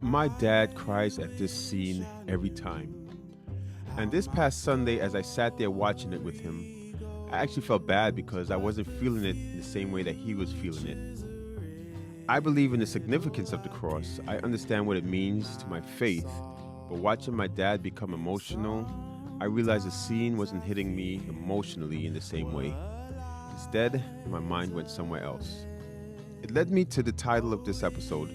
My dad cries at this scene every time. And this past Sunday, as I sat there watching it with him, I actually felt bad because I wasn't feeling it in the same way that he was feeling it. I believe in the significance of the cross. I understand what it means to my faith, but watching my dad become emotional, I realized the scene wasn't hitting me emotionally in the same way. Instead, my mind went somewhere else. It led me to the title of this episode,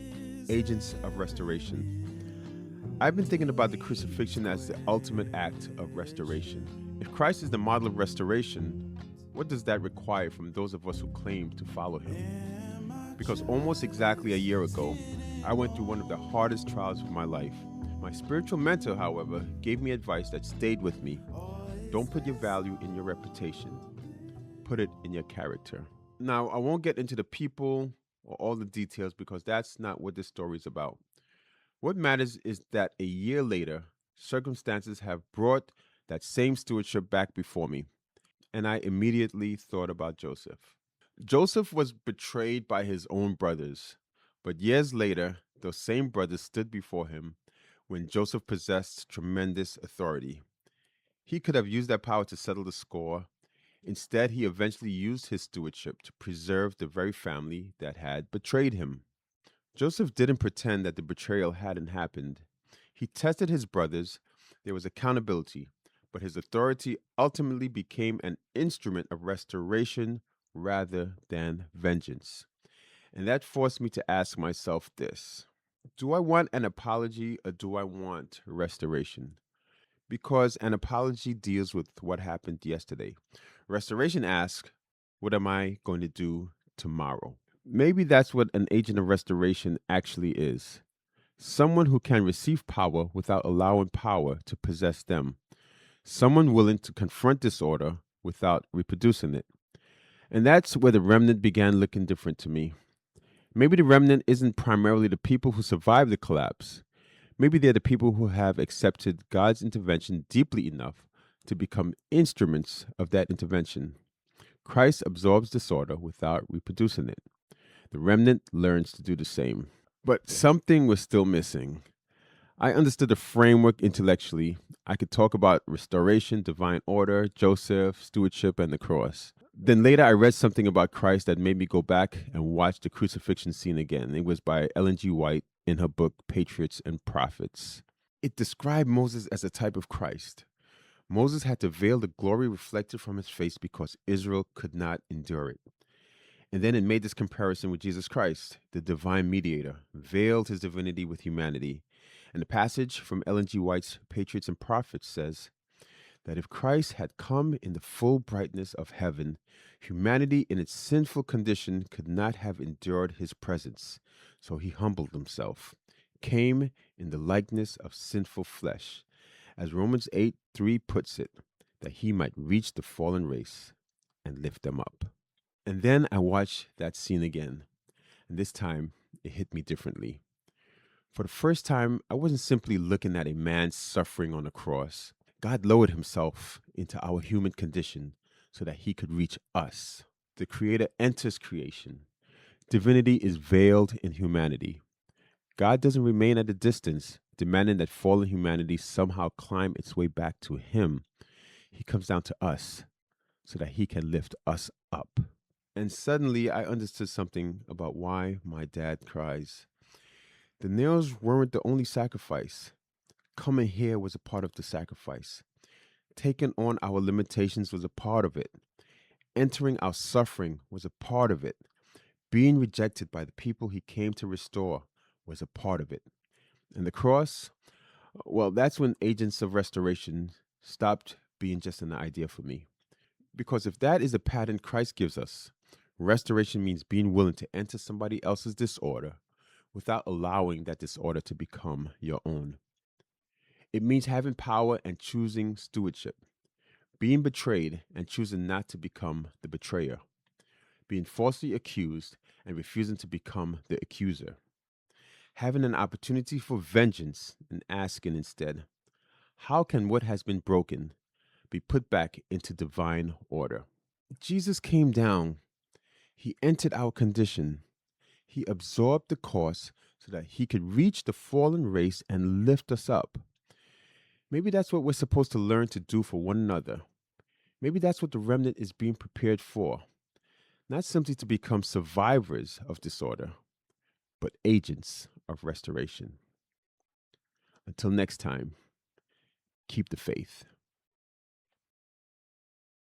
Agents of Restoration. I've been thinking about the crucifixion as the ultimate act of restoration. If Christ is the model of restoration, what does that require from those of us who claim to follow him? Because almost exactly a year ago, I went through one of the hardest trials of my life. My spiritual mentor, however, gave me advice that stayed with me. Don't put your value in your reputation, put it in your character. Now, I won't get into the people or all the details because that's not what this story is about. What matters is that a year later, circumstances have brought that same stewardship back before me, and I immediately thought about Joseph. Joseph was betrayed by his own brothers, but years later, those same brothers stood before him when Joseph possessed tremendous authority. He could have used that power to settle the score. Instead, he eventually used his stewardship to preserve the very family that had betrayed him. Joseph didn't pretend that the betrayal hadn't happened. He tested his brothers, there was accountability, but his authority ultimately became an instrument of restoration rather than vengeance. And that forced me to ask myself this: do I want an apology or do I want restoration? Because an apology deals with what happened yesterday. Restoration asks, what am I going to do tomorrow? Maybe that's what an agent of restoration actually is: someone who can receive power without allowing power to possess them, someone willing to confront disorder without reproducing it. And that's where the remnant began looking different to me. Maybe the remnant isn't primarily the people who survived the collapse. Maybe they're the people who have accepted God's intervention deeply enough to become instruments of that intervention. Christ absorbs disorder without reproducing it. The remnant learns to do the same. But something was still missing. I understood the framework intellectually. I could talk about restoration, divine order, Joseph, stewardship, and the cross. Then later, I read something about Christ that made me go back and watch the crucifixion scene again. It was by Ellen G. White in her book, Patriots and Prophets. It described Moses as a type of Christ. Moses had to veil the glory reflected from his face because Israel could not endure it. And then it made this comparison with Jesus Christ, the divine mediator, veiled his divinity with humanity. And the passage from Ellen G. White's Patriots and Prophets says that if Christ had come in the full brightness of heaven, humanity in its sinful condition could not have endured his presence. So he humbled himself, came in the likeness of sinful flesh, as Romans 8:3 puts it, that he might reach the fallen race and lift them up. And then I watched that scene again, and this time it hit me differently. For the first time, I wasn't simply looking at a man suffering on a cross. God lowered himself into our human condition so that he could reach us. The Creator enters creation. Divinity is veiled in humanity. God doesn't remain at a distance, demanding that fallen humanity somehow climb its way back to him. He comes down to us so that he can lift us up. And suddenly I understood something about why my dad cries. The nails weren't the only sacrifice. Coming here was a part of the sacrifice. Taking on our limitations was a part of it. Entering our suffering was a part of it. Being rejected by the people he came to restore was a part of it. And the cross, well, that's when agents of restoration stopped being just an idea for me. Because if that is the pattern Christ gives us, restoration means being willing to enter somebody else's disorder without allowing that disorder to become your own. It means having power and choosing stewardship, being betrayed and choosing not to become the betrayer, being falsely accused and refusing to become the accuser, having an opportunity for vengeance and asking instead, how can what has been broken be put back into divine order? Jesus came down. He entered our condition. He absorbed the cost so that he could reach the fallen race and lift us up. Maybe that's what we're supposed to learn to do for one another. Maybe that's what the remnant is being prepared for. Not simply to become survivors of disorder, but agents of restoration. Until next time, keep the faith.